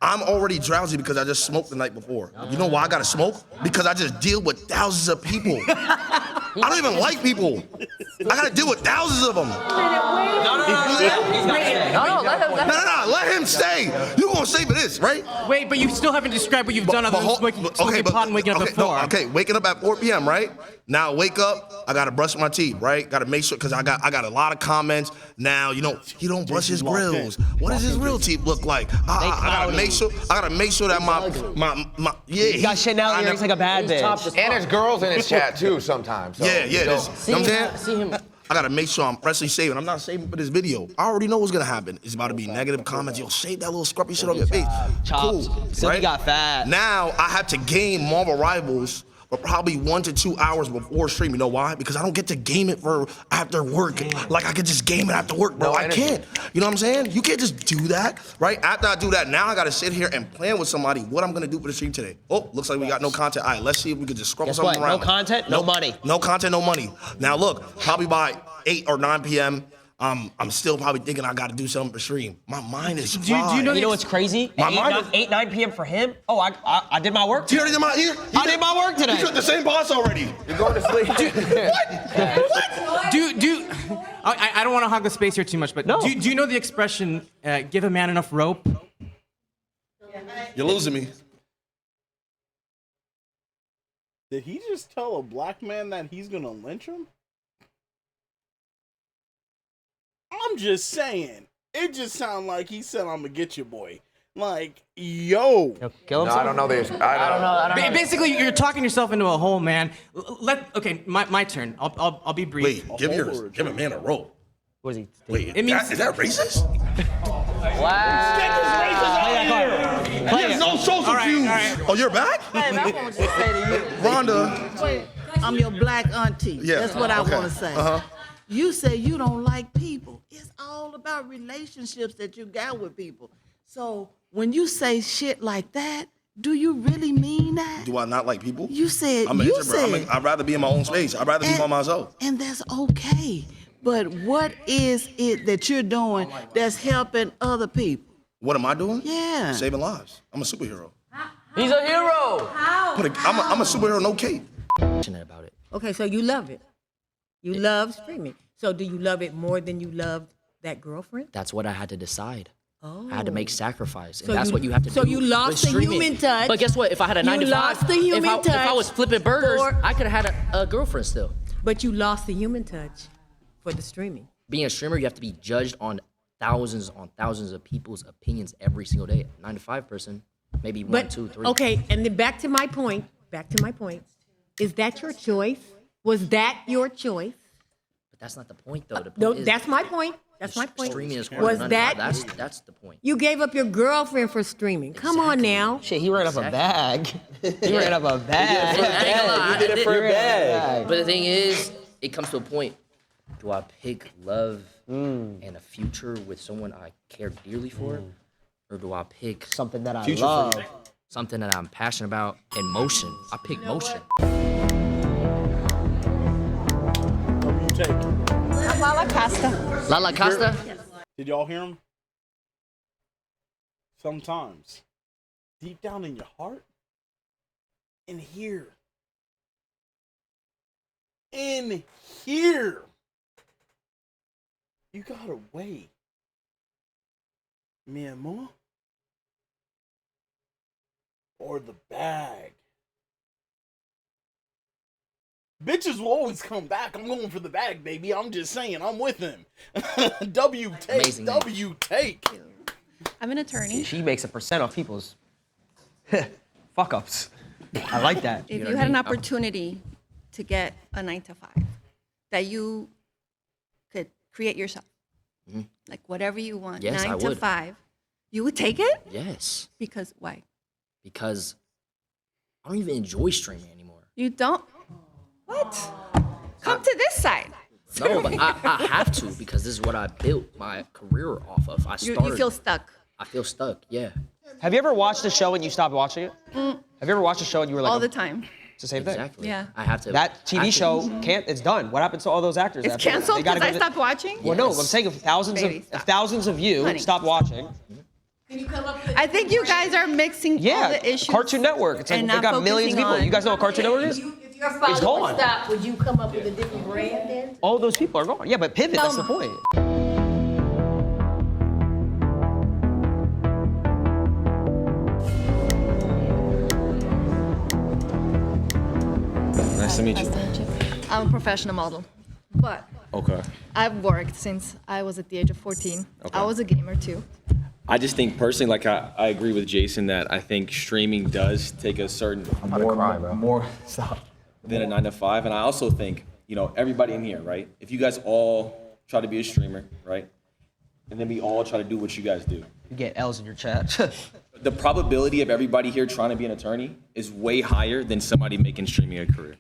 I'm already drowsy because I just smoked the night before. You know why I gotta smoke? Because I just deal with thousands of people. I don't even like people. I gotta deal with thousands of them. Let him stay. You gonna stay for this, right? Wait, but you still haven't described what you've done other than smoking pot and waking up at 4. Okay, waking up at 4 p.m., right? Now wake up, I gotta brush my teeth, right? Gotta make sure, cause I got a lot of comments. Now, you know, he don't brush his grills. What does his real teeth look like? I gotta make sure that my He got Chanel earrings like a bad bitch. And there's girls in his chat too sometimes. So, yeah. You know what I'm saying? See him. I gotta make sure I'm freshly saving. I'm not saving for this video. I already know what's gonna happen. It's about to be negative comments. Yo, shave that little scruffy shit on your face. Chops. Cool, Silky right? got fat. Now I have to game Marvel Rivals for probably 1 to 2 hours before stream. You know why? Because I don't get to game it for after work. Like I could just game it after work, bro. I can't. You know what I'm saying? You can't just do that, right? After I do that, now I gotta sit here and plan with somebody what I'm gonna do for the stream today. Oh, looks like we got no content. All right, let's see if we could just scrubble Guess something what? around. No content, no money. No content, no money. Now look, probably by 8 or 9 p.m., I'm still probably thinking I gotta do something for stream. My mind is fried. You know what's crazy? My At mind 8, 9 p.m. for him? Oh, I did my work You today. already did I did my work today. You took the same boss already. You're going to sleep. I don't want to hog the space here too much, but do you know the expression, give a man enough rope? You're losing me. Did he just tell a black man that he's gonna lynch him? I'm just saying. It just sounded like he said, "I'm gonna get you, boy." Like, yo. No, I don't know this. I don't know. Basically, you're talking yourself into a hole, man. Okay, my turn. I'll be brief. Wait, give a man a rope. What is he? Wait, It means- is that racist? Wow. He has no social cues. Oh, you're back? Rhonda. I'm your black auntie. Yeah, That's what I okay. want to say. Uh-huh. You say you don't like people. It's all about relationships that you got with people. So when you say shit like that, do you really mean that? Do I not like people? You said, I'm an introvert. I'd rather be in my own space. I'd rather be by myself. And that's okay. But what is it that you're doing that's helping other people? What am I doing? Yeah. Saving lives. I'm a superhero. He's a hero. I'm a superhero, no cape. About it. Okay, so you love it. You love streaming. So do you love it more than you loved that girlfriend? That's what I had to decide. Oh. I had to make sacrifice, and So that's you- what you have to do. so you lost with the streaming. human touch. But guess what? If I had a 9 to 5, lost the human if I touch was flipping burgers, for- I could have had a girlfriend still. But you lost the human touch for the streaming. Being a streamer, you have to be judged on thousands of people's opinions every single day. 9 to 5 person, maybe 1, But 2, 3. okay, and then back to my point. Is that your choice? Was that your choice? But that's not the point, though. The point No, is that's my point. That's my point. streaming is harder Was than that 9 to 5. That's the point. you gave up your girlfriend for streaming? Come on now. Shit, he ran up a bag. He ran up a I bag. ain't gonna lie, He did it for a bag. But the thing is, it comes to a point. Do I pick love and a future with someone I care dearly for? Or do I pick something that I future love? for you? Something that I'm passionate about and motion. I pick motion. Who you take? Lala Costa. Lala Costa? Did y'all hear him? Sometimes, deep down in your heart, in here, you got a way, mi amor. or the bag? Bitches will always come back. I'm going for the bag, baby. I'm just saying, I'm with him. W take. Amazing. W take. I'm an attorney. She makes a percent off people's fuck ups. I like that. If you had an opportunity to get a 9-to-5 that you could create yourself, like whatever you want, Yes, I 9 to would. 5, you would take it? Yes. Because why? Because I don't even enjoy streaming anymore. You don't? What? Come to this side. No, but I have to because this is what I built my career off of. I started. You feel stuck. I feel stuck. Yeah. Have you ever watched a show and you stopped watching it? Have you ever watched a show and you were like, All the time. it's the same thing? Exactly. Yeah. I have to. That TV show can't. It's done. What happens to all those actors? It's after that? canceled They gotta because I go to- stopped watching? Well, no. I'm saying if thousands of you Honey. stop watching. I think you guys are mixing all Yeah, the issues. Cartoon Network. It's like and they not got millions of focusing people. on- You guys know what Cartoon Network is? If your It's father gone. would stop, would you come up with a different brand then? All those people are gone. Yeah, but pivot. That's the point. Nice to meet you. I'm a professional model, but Okay. I've worked since I was at the age of 14. Okay. I was a gamer too. I just think personally, like I agree with Jason that I think streaming does take a certain more stop than a 9-to-5, and I also think everybody in here, right? If you guys all try to be a streamer, right, and then we all try to do what you guys do, You get L's in your chat. the probability of everybody here trying to be an attorney is way higher than somebody making streaming a career.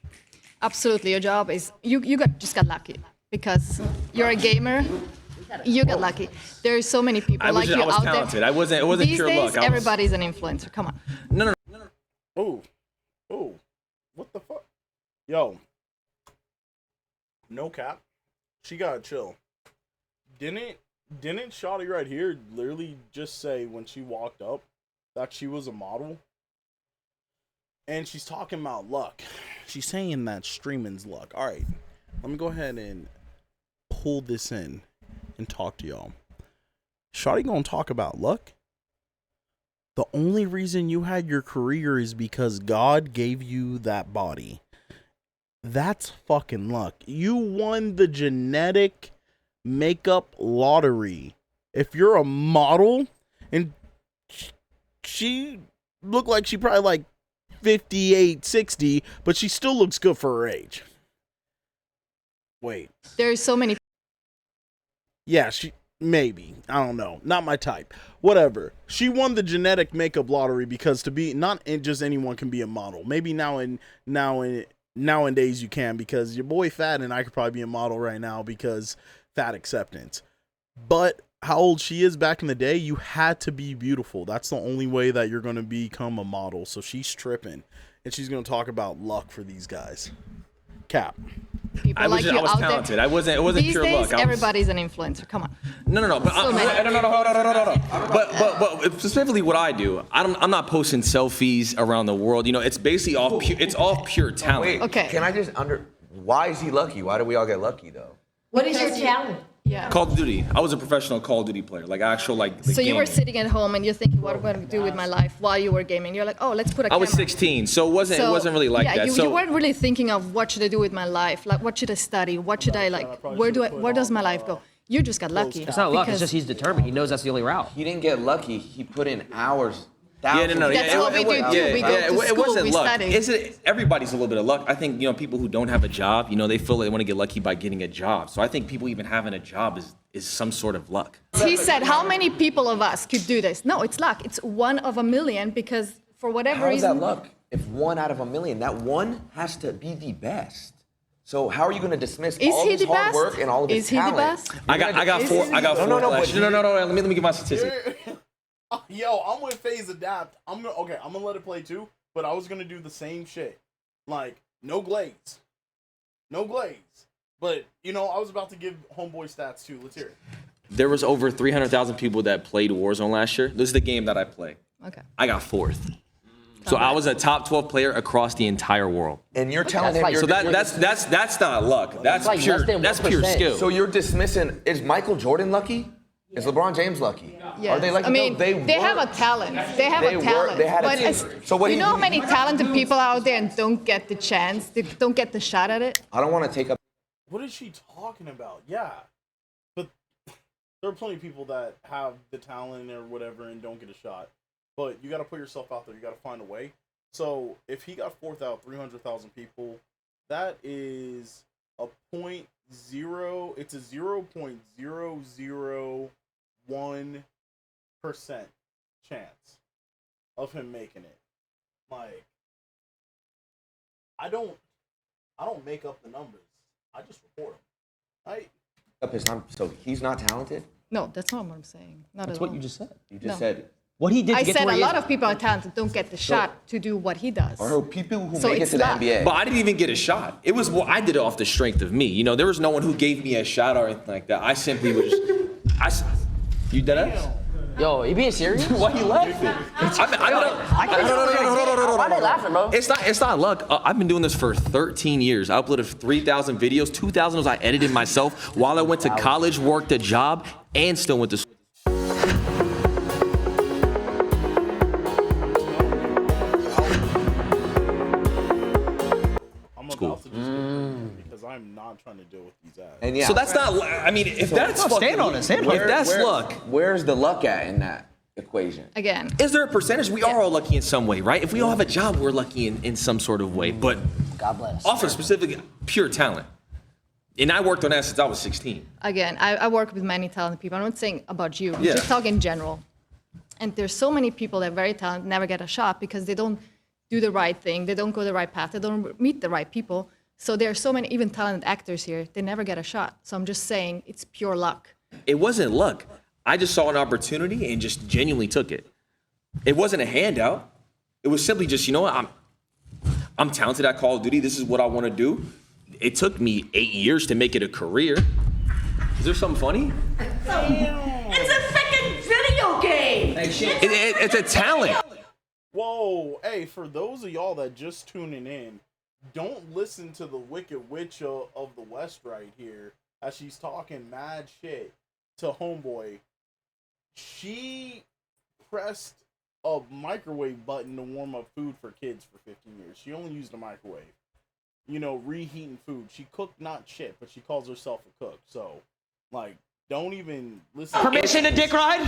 Absolutely, your job is you just got lucky because you're a gamer. You got lucky. There are so many people I was like you out talented. there. It wasn't These pure days, luck. I was- everybody's an influencer. Come on. No. Oh, what the fuck? Yo, no cap. She gotta chill. Didn't Shawty right here literally just say when she walked up that she was a model? And she's talking about luck. She's saying that streaming's luck. All right, let me go ahead and pull this in and talk to y'all. Shawty gonna talk about luck? The only reason you had your career is because God gave you that body. That's fucking luck. You won the genetic makeup lottery. If you're a model, and she looked like she probably like 58, 60, but she still looks good for her age. Wait. There are so many. Yeah, maybe. I don't know. Not my type. Whatever. She won the genetic makeup lottery because not just anyone can be a model. Maybe nowadays you can, because your boy Fat and I could probably be a model right now because fat acceptance. But how old she is back in the day, you had to be beautiful. That's the only way that you're going to become a model. So she's tripping, and she's going to talk about luck for these guys. Cap. People I was like you out talented. there. It wasn't These pure days, luck. everybody's an influencer. Come on. No. But So many. no. But specifically, what I do, I'm not posting selfies around the world. It's basically all pure talent. Wait, Okay. Can I just why is he lucky? Why do we all get lucky though? What is your talent? Yeah. Call of Duty. I was a professional Call of Duty player, So you were sitting at home and you're thinking, what am I going to do with my life while you were gaming? You're like, oh, let's put a I camera. was 16, so it wasn't really like yeah, that. You weren't really thinking of what should I do with my life? Like, what should I study? What should I like? Where does my life go? You just got lucky. It's not luck. It's because- just he's determined. He knows that's the only route. He didn't get lucky. He put in hours. That's what we do. We go to it school, wasn't we luck. study. Everybody's a little bit of luck. I think people who don't have a job, they feel they want to get lucky by getting a job. So I think people even having a job is some sort of luck. He said, how many people of us could do this? No, it's luck. It's 1 of a million because for whatever How is reason. that luck? If 1 out of a million, that one has to be the best. So how are you going to dismiss Is all he his the hard best? work and all of his Is he the talent? best? I got four. No. Let me get my statistic. Yo, I'm with FaZe Adapt. I'm gonna let it play too, but I was gonna do the same shit. Like, no glaze. But I was about to give homeboy stats too. Let's hear it. There was over 300,000 people that played Warzone last year. This is the game that I play. Okay. I got 4th. So I was a top 12 player across the entire world. And you're telling him so that's not luck. That's pure skill. So you're dismissing, is Michael Jordan lucky? Is LeBron James lucky? Yes. Are they lucky? I mean, No, they have a talent. They have a talent. They had a but team. So what you do know how many talented people out there and don't get the chance, they don't get the shot at it? I don't want to take up. What is she talking about? Yeah, but there are plenty of people that have the talent or whatever and don't get a shot. But you got to put yourself out there. You got to find a way. So if he got 300,000 people, that is a 0.0. It's a 0.001% chance of him making it. Like, I don't make up the numbers. I just report them. Up his time. So he's not talented? No, that's not what I'm saying. Not That's at what all. you just said. You just said. What he did to I get said to where a he lot is. of people are talented don't get the shot to do what he does. Or people who So make it it's to the luck. NBA. But I didn't even get a shot. It was, well, I did it off the strength of me. You know, there was no one who gave me a shot or anything like that. I simply was just, you dead ass? Yo, you being serious? Why you laughing? Why they laughing, bro? It's not luck. I've been doing this for 13 years. I uploaded 3,000 videos. 2,000 of those I edited myself while I went to college, worked a job, and still went to school. Because I'm not trying to deal with these ads. And yeah. So that's not. I mean, if that's stand on it. Stand on it. If that's luck, Where's the luck at in that equation? Again. is there a percentage? We are all lucky in some way, right? If we all have a job, we're lucky in some sort of way. But God bless. off of specific pure talent. And I worked on that since I was 16. Again, I work with many talented people. I'm not saying about you. I'm Yeah. just talking in general. And there's so many people that are very talented, never get a shot because they don't do the right thing. They don't go the right path. They don't meet the right people. So there are so many even talented actors here. They never get a shot. So I'm just saying it's pure luck. It wasn't luck. I just saw an opportunity and just genuinely took it. It wasn't a handout. It was simply just, you know what, I'm talented at Call of Duty. This is what I want to do. It took me 8 years to make it a career. Is there something funny? It's a freaking video game. It's a talent. Whoa, hey, for those of y'all that just tuning in, don't listen to the Wicked Witch of the West right here as she's talking mad shit to Homeboy. She pressed a microwave button to warm up food for kids for 15 years. She only used a microwave. You know, reheating food. She cooked not shit, but she calls herself a cook. So, like, don't even listen. Permission to dick ride?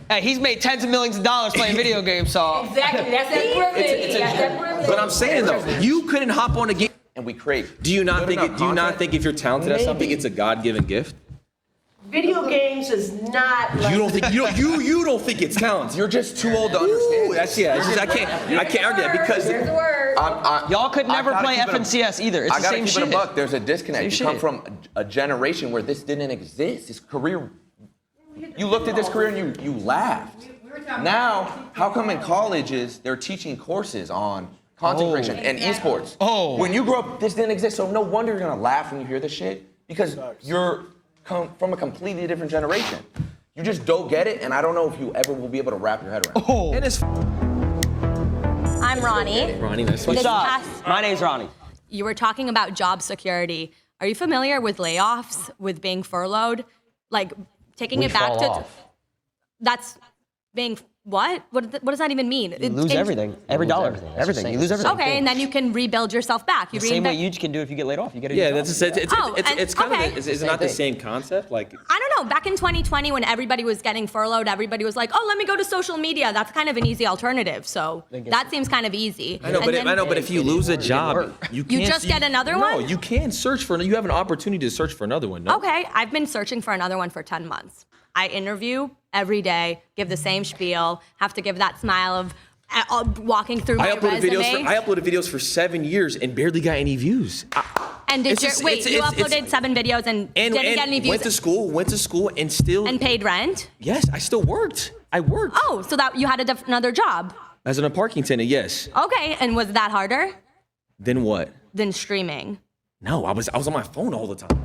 Hey, he's made tens of millions of dollars playing video games, so. Exactly. That's that privilege. That's that privilege. But I'm saying though, you couldn't hop on a game. And we create. Do you not think if you're talented at something, it's a God-given gift? Video games is not like You don't think it's talent. You're just too old to understand. I can't argue that because Y'all could never play FNCS either. It's I the gotta same keep shit. it a buck. There's a disconnect. Same You come shit. from a generation where this didn't exist. This career. You looked at this career and you laughed. Now, how come in colleges they're teaching courses on content creation and esports? When you grew up, this didn't exist. So no wonder you're gonna laugh when you hear this shit because you're from a completely different generation. You just don't get it, and I don't know if you ever will be able to wrap your head around. And it's I'm Ronnie. Ronnie, nice to meet This you. past- My name's Ronnie. You were talking about job security. Are you familiar with layoffs, with being furloughed? Like taking We it back fall to off. that's being what? What does that even mean? You lose everything. Every dollar. Everything. You lose everything. Okay, and then you can rebuild yourself back. You The same way reinvent- you can do if you get laid off. You get a Yeah, new that's job. it's kind okay. of is it not the same concept? Like I don't know. Back in 2020, when everybody was getting furloughed, everybody was like, "Oh, let me go to social media." That's kind of an easy alternative. So that seems kind of easy. I know, And but if you lose a job, you can't. You just get another one? No, you can search for. You have an opportunity to search for another one. No? Okay, I've been searching for another one for 10 months. I interview every day, give the same spiel, have to give that smile of walking through my resume. I uploaded videos for 7 years and barely got any views. And did you uploaded 7 videos and didn't get any views? Went to school, and still. And paid rent? Yes, I still worked. I worked. Oh, so that you had another job? As a parking attendant, yes. Okay, and was that harder Then what? than streaming? No, I was on my phone all the time.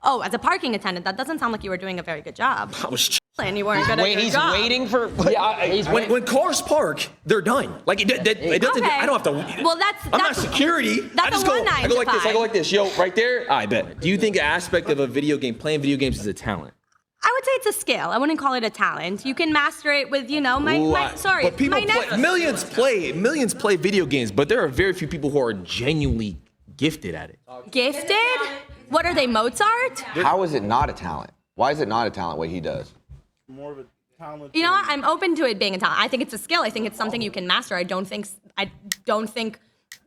Oh, as a parking attendant, that doesn't sound like you were doing a very good job. I was. And you weren't good at your He's job. waiting for. When cars park, they're done. Like it doesn't. Okay. I don't have to. Well, I'm not security. That's I just a go. one 9 I go to like this. I 5. go like this. Yo, right there. I bet. Do you think an aspect of a video game, playing video games, is a talent? I would say it's a skill. I wouldn't call it a talent. You can master it with, you know, But people millions play video games, but there are very few people who are genuinely gifted at it. Gifted? What are they, Mozart? How is it not a talent? Why is it not a talent what he does? More of a talent. You know what? I'm open to it being a talent. I think it's a skill. I think it's something you can master. I don't think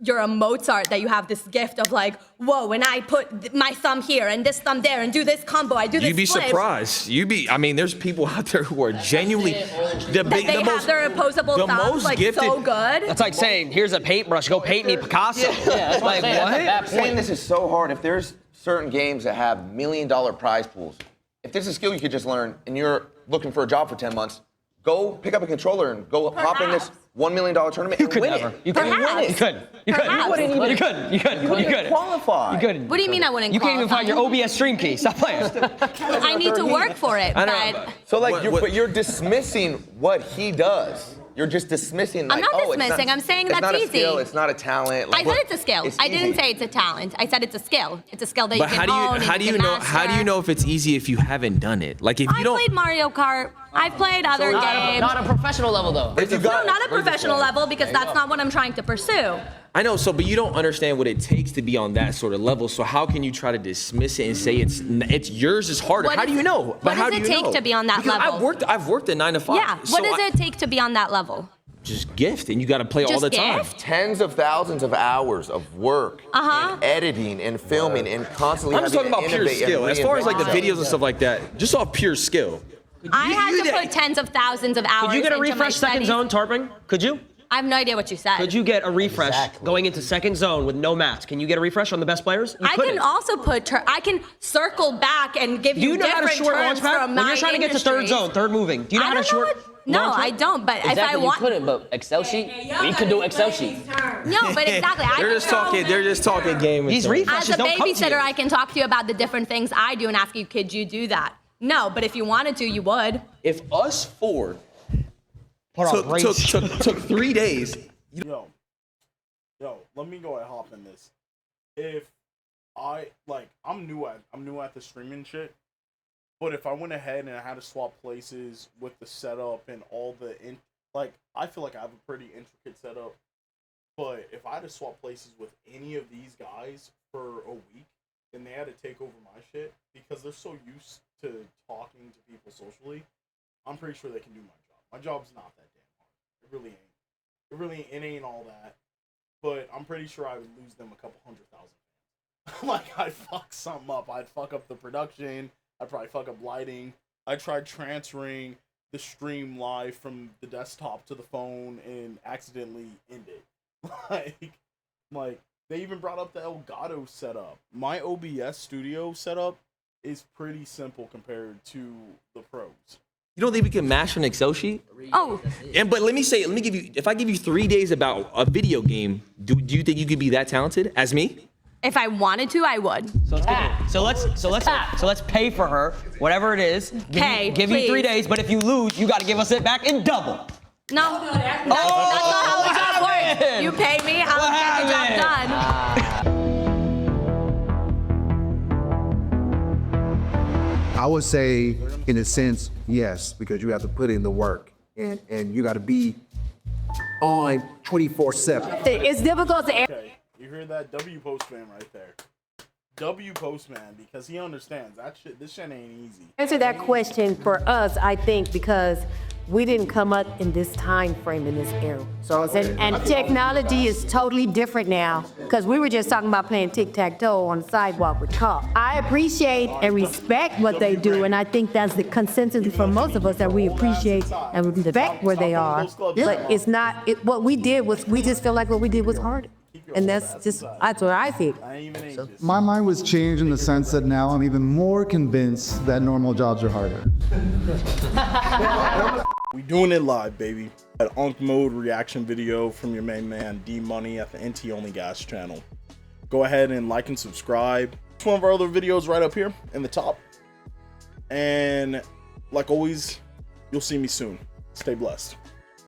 you're a Mozart, that you have this gift of like, whoa, when I put my thumb here and this thumb there and do this combo, I do this You'd be flip. surprised. I mean, there's people out there who are genuinely They have their opposable thumbs like so good. That's like saying, here's a paintbrush, go paint me Picasso. Yeah, It's like, what? Saying this is so hard. If there's certain games that have $1 million prize pools, if there's a skill you could just learn and you're looking for a job for 10 months, go pick up a controller and go hop in this $1 million tournament and win it. You couldn't win it. You couldn't. You couldn't. You couldn't qualify. You couldn't. What do you mean I wouldn't You can't even find your OBS stream key. Stop playing. I need to work for it, but So like, you're dismissing what he does. You're just dismissing. Like, I'm not oh, dismissing. I'm saying it's that's not a easy. Skill, it's not a talent. I said it's a skill. I didn't say it's a talent. I said it's a skill. It's a skill that But you can hone and how do you can know master. how do you know if it's easy if you haven't done it? Like if you I don't played Mario Kart. I've played other games. Not a professional level, though. No, not a professional level, because that's not what I'm trying to pursue. I know, but you don't understand what it takes to be on that sort of level. So how can you try to dismiss it and say it's yours is harder? How do you know? What does it take to be on that because level? I've worked at 9 to 5. Yeah. What does it take to be on that level? Just gift, and you got to play all Just the time. gift? Tens of thousands of hours of work, and editing, and filming, and constantly. I'm just talking about pure skill. As far as like the videos and stuff like that, just off pure skill. I had to put tens of thousands of hours. Could you get a into my refresh second studies. zone, Tarping? Could you? I have no idea what you said. Could you get a refresh going into second zone with no mats? Can you get a refresh on the best players? You I couldn't. can also put. I can circle back and give Do you know how to different short terms launch pad? from When you're trying to get to third zone, third moving, do you know how to short? No, launch pad? I don't. But if I want, you couldn't, but Excel sheet? You could do Excel sheet. no, but exactly. They're just talking game. These refreshes As a don't come to babysitter, you. I can talk to you about the different things I do and ask you, could you do that? No, but if you wanted to, you would. If us four took took 3 days. Yo, let me go ahead and hop in this. If I'm new at the streaming shit, but if I went ahead and I had to swap places with the setup and all the I feel like I have a pretty intricate setup. But if I had to swap places with any of these guys for a week, then they had to take over my shit because they're so used to talking to people socially. I'm pretty sure they can do my job. My job's not that damn hard. It really ain't. It ain't all that. But I'm pretty sure I would lose them a couple 100,000. Like, I'd fuck something up. I'd fuck up the production. I'd probably fuck up lighting. I tried transferring the stream live from the desktop to the phone and accidentally end it. Like they even brought up the Elgato setup. My OBS studio setup is pretty simple compared to the pros. You don't think we can master an Excel sheet? Oh. But if I give you 3 days about a video game, do you think you could be that talented as me? If I wanted to, I would. So let's pay for her, whatever it is. Give you 3 days, but if you lose, you got to give us it back in double. No, that's not how the job works. You pay me, I'll get the job done. I would say, in a sense, yes, because you have to put in the work and you got to be on 24/7. It's difficult to. Okay, you hear that? W Postman right there. W Postman, because he understands that shit. This shit ain't easy. Answer that question for us, I think, because we didn't come up in this time frame in this era. So and technology is totally different now, because we were just talking about playing tic-tac-toe on the sidewalk with Carl. I appreciate and respect what they do, and I think that's the consensus for most of us, that we appreciate and respect where they are. But it's not, what we did was, we just feel like what we did was hard. And that's what I think. My mind was changed in the sense that now I'm even more convinced that normal jobs are harder. We doing it live, baby. An Unk Mode reaction video from your main man, D Money, at the NT Only Gas channel. Go ahead and like and subscribe. It's one of our other videos right up here in the top. And like always, you'll see me soon. Stay blessed.